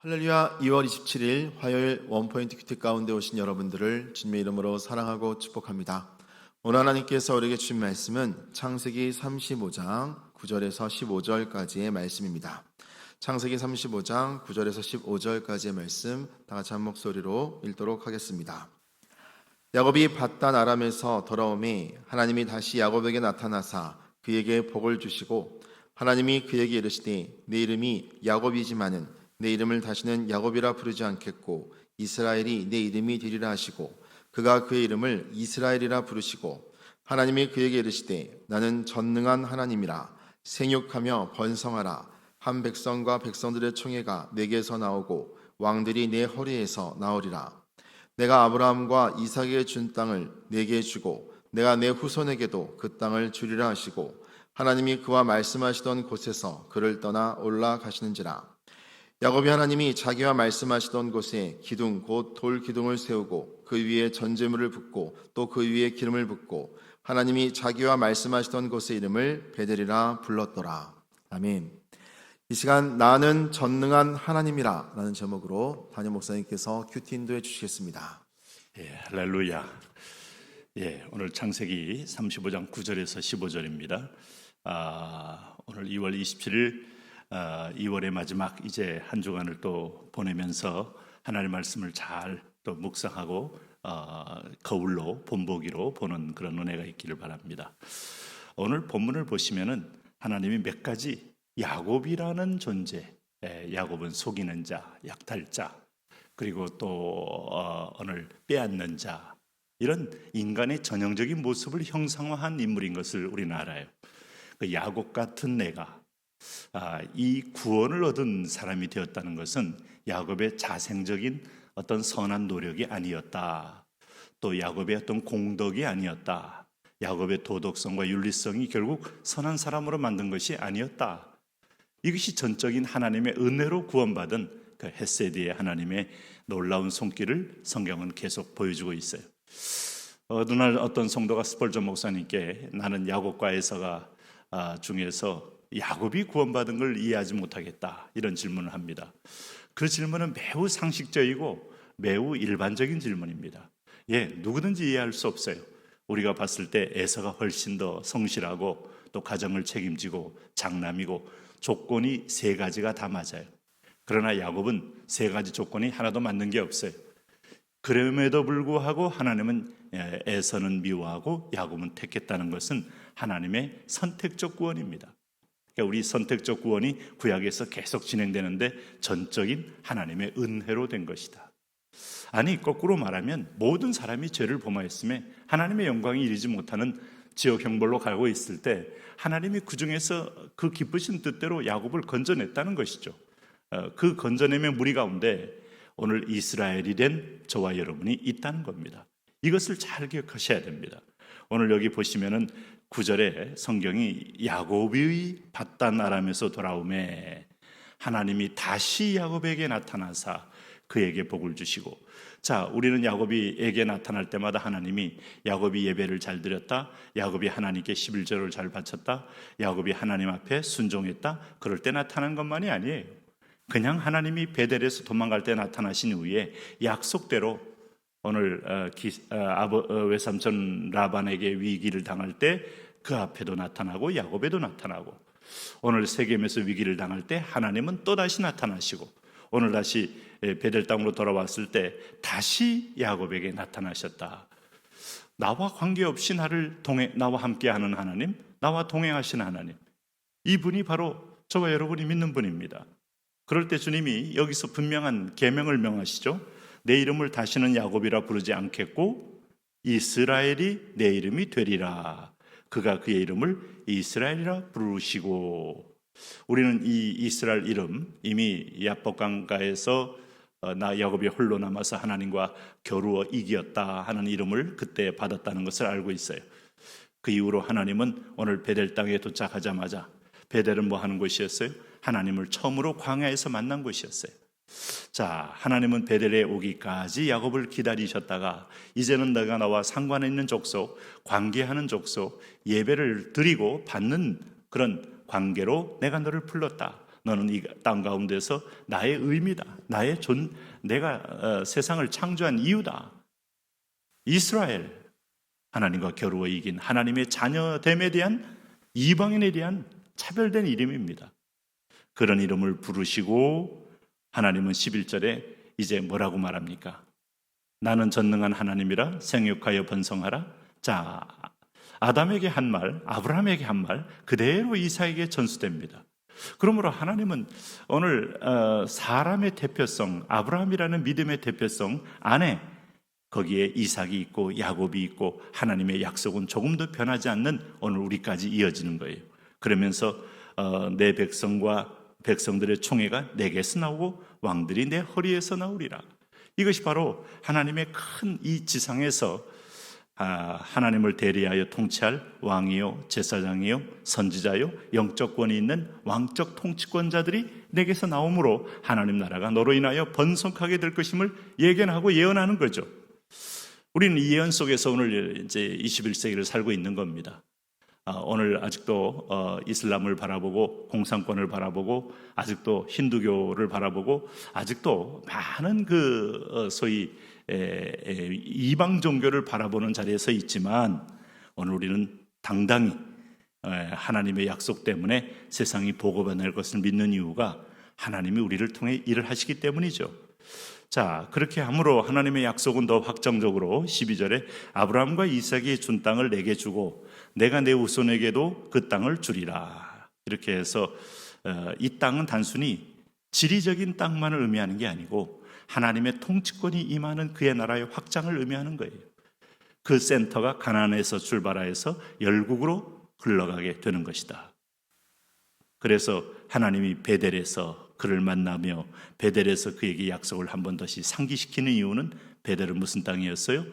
할렐루야. 2월 27일 화요일 원포인트 큐티 가운데 오신 여러분들을 주님의 이름으로 사랑하고 축복합니다. 오늘 하나님께서 우리에게 주신 말씀은 창세기 35장 9절에서 15절까지의 말씀입니다. 창세기 35장 9절에서 15절까지의 말씀 다 같이 한 목소리로 읽도록 하겠습니다. 야곱이 밧단 아람에서 돌아오매 하나님이 다시 야곱에게 나타나사 그에게 복을 주시고 하나님이 그에게 이르시되 내 이름이 야곱이지만은 내 이름을 다시는 야곱이라 부르지 않겠고 이스라엘이 내 이름이 되리라 하시고 그가 그의 이름을 이스라엘이라 부르시고 하나님이 그에게 이르시되 나는 전능한 하나님이라 생육하며 번성하라 한 백성과 백성들의 총회가 내게서 나오고 왕들이 내 허리에서 나오리라. 내가 아브라함과 이삭에게 준 땅을 내게 주고 내가 내 후손에게도 그 땅을 주리라 하시고 하나님이 그와 말씀하시던 곳에서 그를 떠나 올라가시는지라. 야곱이 하나님이 자기와 말씀하시던 곳에 기둥 곧 돌 기둥을 세우고 그 위에 전제물을 붓고 또 그 위에 기름을 붓고 하나님이 자기와 말씀하시던 곳의 이름을 베델이라 불렀더라. 아멘. 이 시간 나는 전능한 하나님이라 라는 제목으로 담임 목사님께서 큐티 인도해 주시겠습니다. 할렐루야. 오늘 창세기 35장 9절에서 15절입니다. 오늘 2월 27일 2월의 마지막 이제 한 주간을 또 보내면서 하나님의 말씀을 잘 또 묵상하고 거울로 본보기로 보는 그런 은혜가 있기를 바랍니다. 오늘 본문을 보시면은 하나님이 몇 가지 야곱이라는 존재, 야곱은 속이는 자, 약탈자, 그리고 또 오늘 빼앗는 자, 이런 인간의 전형적인 모습을 형상화한 인물인 것을 우리는 알아요. 그 야곱 같은 내가 이 구원을 얻은 사람이 되었다는 것은 야곱의 자생적인 어떤 선한 노력이 아니었다. 또 야곱의 어떤 공덕이 아니었다. 야곱의 도덕성과 윤리성이 결국 선한 사람으로 만든 것이 아니었다. 이것이 전적인 하나님의 은혜로 구원받은 그 헤세드의 하나님의 놀라운 손길을 성경은 계속 보여주고 있어요. 어느 날 어떤 성도가 스펄전 목사님께 나는 야곱과 에서가 중에서 야곱이 구원받은 걸 이해하지 못하겠다 이런 질문을 합니다. 그 질문은 매우 상식적이고 매우 일반적인 질문입니다. 누구든지 이해할 수 없어요. 우리가 봤을 때 에서가 훨씬 더 성실하고 또 가정을 책임지고 장남이고 조건이 세 가지가 다 맞아요. 그러나 야곱은 세 가지 조건이 하나도 맞는 게 없어요. 그럼에도 불구하고 하나님은 에서는 미워하고 야곱은 택했다는 것은 하나님의 선택적 구원입니다. 그러니까 우리 선택적 구원이 구약에서 계속 진행되는데 전적인 하나님의 은혜로 된 것이다. 아니 거꾸로 말하면 모든 사람이 죄를 범하였음에 하나님의 영광이 이르지 못하는 지옥 형벌로 가고 있을 때 하나님이 그 중에서 그 기쁘신 뜻대로 야곱을 건져냈다는 것이죠. 그 건져내의 무리 가운데 오늘 이스라엘이 된 저와 여러분이 있다는 겁니다. 이것을 잘 기억하셔야 됩니다. 오늘 여기 보시면은 9절에 성경이 야곱의 밧단 아람에서 돌아오매 하나님이 다시 야곱에게 나타나사 그에게 복을 주시고, 자, 우리는 야곱이에게 나타날 때마다 하나님이 야곱이 예배를 잘 드렸다, 야곱이 하나님께 11절을 잘 바쳤다, 야곱이 하나님 앞에 순종했다, 그럴 때 나타난 것만이 아니에요. 그냥 하나님이 베델에서 도망갈 때 나타나신 후에 약속대로 오늘 외삼촌 라반에게 위기를 당할 때 그 앞에도 나타나고 야곱에도 나타나고, 오늘 세겜에서 위기를 당할 때 하나님은 또다시 나타나시고, 오늘 다시 베델 땅으로 돌아왔을 때 다시 야곱에게 나타나셨다. 나와 관계없이 나와 함께하는 하나님, 나와 동행하시는 하나님, 이분이 바로 저와 여러분이 믿는 분입니다. 그럴 때 주님이 여기서 분명한 계명을 명하시죠. 내 이름을 다시는 야곱이라 부르지 않겠고 이스라엘이 내 이름이 되리라. 그가 그의 이름을 이스라엘이라 부르시고, 우리는 이 이스라엘 이름 이미 야복강가에서 나 야곱이 홀로 남아서 하나님과 겨루어 이겼다 하는 이름을 그때 받았다는 것을 알고 있어요. 그 이후로 하나님은 오늘 베델 땅에 도착하자마자, 베델은 뭐 하는 곳이었어요? 하나님을 처음으로 광야에서 만난 곳이었어요. 자, 하나님은 베델에 오기까지 야곱을 기다리셨다가 이제는 내가 나와 상관에 있는 족속, 관계하는 족속, 예배를 드리고 받는 그런 관계로 내가 너를 불렀다. 너는 이 땅 가운데서 나의 의미다. 내가 세상을 창조한 이유다. 이스라엘, 하나님과 겨루어 이긴 하나님의 자녀됨에 대한 이방인에 대한 차별된 이름입니다. 그런 이름을 부르시고 하나님은 11절에 이제 뭐라고 말합니까? 나는 전능한 하나님이라 생육하여 번성하라. 자, 아담에게 한 말, 아브라함에게 한 말 그대로 이삭에게 전수됩니다. 그러므로 하나님은 오늘 사람의 대표성, 아브라함이라는 믿음의 대표성 안에 거기에 이삭이 있고 야곱이 있고 하나님의 약속은 조금도 변하지 않는 오늘 우리까지 이어지는 거예요. 그러면서 내 백성과 백성들의 총회가 내게서 나오고 왕들이 내 허리에서 나오리라. 이것이 바로 하나님의 큰 이 지상에서 하나님을 대리하여 통치할 왕이요 제사장이요 선지자요 영적 권위 있는 왕적 통치권자들이 내게서 나오므로 하나님 나라가 너로 인하여 번성하게 될 것임을 예견하고 예언하는 거죠. 우리는 이 예언 속에서 오늘 이제 21세기를 살고 있는 겁니다. 오늘 아직도 이슬람을 바라보고 공산권을 바라보고 아직도 힌두교를 바라보고 아직도 많은 소위 이방 종교를 바라보는 자리에 서 있지만 오늘 우리는 당당히 하나님의 약속 때문에 세상이 복음화될 것을 믿는 이유가 하나님이 우리를 통해 일을 하시기 때문이죠. 자, 그렇게 함으로 하나님의 약속은 더 확정적으로 12절에 아브라함과 이삭이 준 땅을 내게 주고 내가 내 후손에게도 그 땅을 주리라. 이렇게 해서 이 땅은 단순히 지리적인 땅만을 의미하는 게 아니고 하나님의 통치권이 임하는 그의 나라의 확장을 의미하는 거예요. 그 센터가 가나안에서 출발하여서 열국으로 흘러가게 되는 것이다. 그래서 하나님이 베델에서 그를 만나며 베델에서 그에게 약속을 한 번 다시 상기시키는 이유는 베델은 무슨 땅이었어요?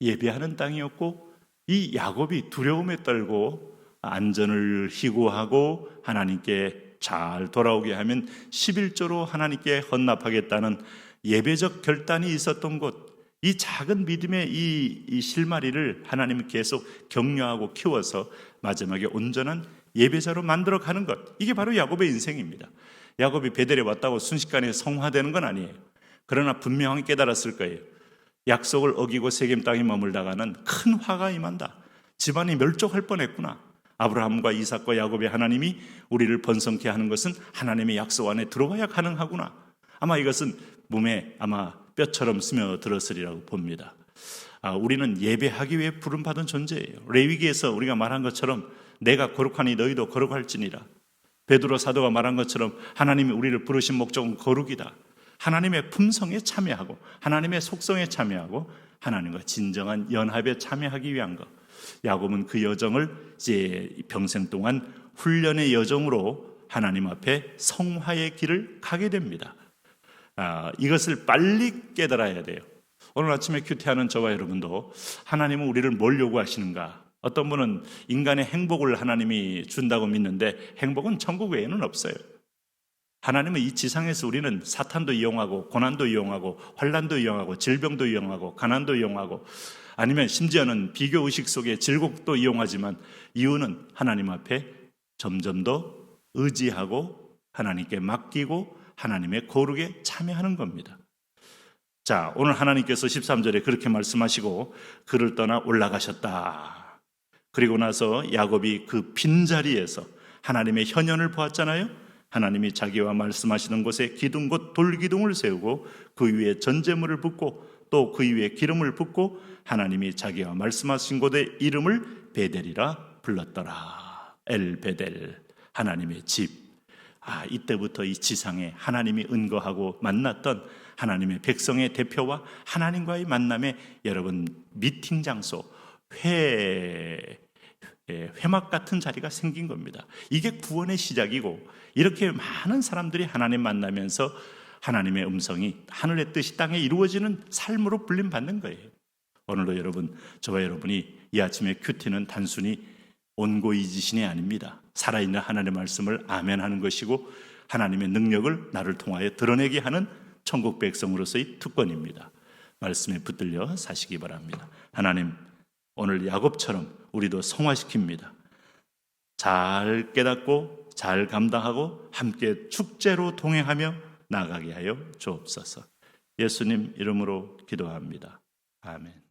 예배하는 땅이었고 이 야곱이 두려움에 떨고 안전을 희구하고 하나님께 잘 돌아오게 하면 11조로 하나님께 헌납하겠다는 예배적 결단이 있었던 곳, 이 작은 믿음의 이 실마리를 하나님은 계속 격려하고 키워서 마지막에 온전한 예배자로 만들어가는 것, 이게 바로 야곱의 인생입니다. 야곱이 베델에 왔다고 순식간에 성화되는 건 아니에요. 그러나 분명히 깨달았을 거예요. 약속을 어기고 세겜 땅에 머물다가는 큰 화가 임한다. 집안이 멸족할 뻔했구나. 아브라함과 이삭과 야곱의 하나님이 우리를 번성케 하는 것은 하나님의 약속 안에 들어와야 가능하구나. 아마 이것은 몸에 아마 뼈처럼 스며들었으리라고 봅니다. 우리는 예배하기 위해 부름받은 존재예요. 레위기에서 우리가 말한 것처럼 내가 거룩하니 너희도 거룩할지니라. 베드로 사도가 말한 것처럼 하나님이 우리를 부르신 목적은 거룩이다. 하나님의 품성에 참여하고 하나님의 속성에 참여하고 하나님과 진정한 연합에 참여하기 위한 것. 야곱은 그 여정을 이제 평생 동안 훈련의 여정으로 하나님 앞에 성화의 길을 가게 됩니다. 이것을 빨리 깨달아야 돼요. 오늘 아침에 큐티하는 저와 여러분도 하나님은 우리를 뭘 요구하시는가? 어떤 분은 인간의 행복을 하나님이 준다고 믿는데 행복은 천국 외에는 없어요. 하나님은 이 지상에서 우리는 사탄도 이용하고 고난도 이용하고 환난도 이용하고 질병도 이용하고 가난도 이용하고 아니면 심지어는 비교의식 속에 질곡도 이용하지만 이유는 하나님 앞에 점점 더 의지하고 하나님께 맡기고 하나님의 거룩에 참여하는 겁니다. 자, 오늘 하나님께서 13절에 그렇게 말씀하시고 그를 떠나 올라가셨다. 그리고 나서 야곱이 그 빈자리에서 하나님의 현현을 보았잖아요. 하나님이 자기와 말씀하시는 곳에 기둥 곧 돌기둥을 세우고 그 위에 전제물을 붓고 또 그 위에 기름을 붓고 하나님이 자기와 말씀하신 곳의 이름을 베델이라 불렀더라. 엘베델, 하나님의 집. 이때부터 이 지상에 하나님이 은거하고 만났던 하나님의 백성의 대표와 하나님과의 만남에 여러분 미팅 장소, 회막 같은 자리가 생긴 겁니다. 이게 구원의 시작이고 이렇게 많은 사람들이 하나님 만나면서 하나님의 음성이 하늘의 뜻이 땅에 이루어지는 삶으로 불림받는 거예요. 오늘도 여러분, 저와 여러분이 이 아침에 큐티는 단순히 온고이지신이 아닙니다. 살아있는 하나님의 말씀을 아멘하는 것이고 하나님의 능력을 나를 통하여 드러내게 하는 천국 백성으로서의 특권입니다. 말씀에 붙들려 사시기 바랍니다. 하나님, 오늘 야곱처럼 우리도 성화시킵니다. 잘 깨닫고 잘 감당하고 함께 축제로 동행하며 나가게 하여 주옵소서. 예수님 이름으로 기도합니다. 아멘.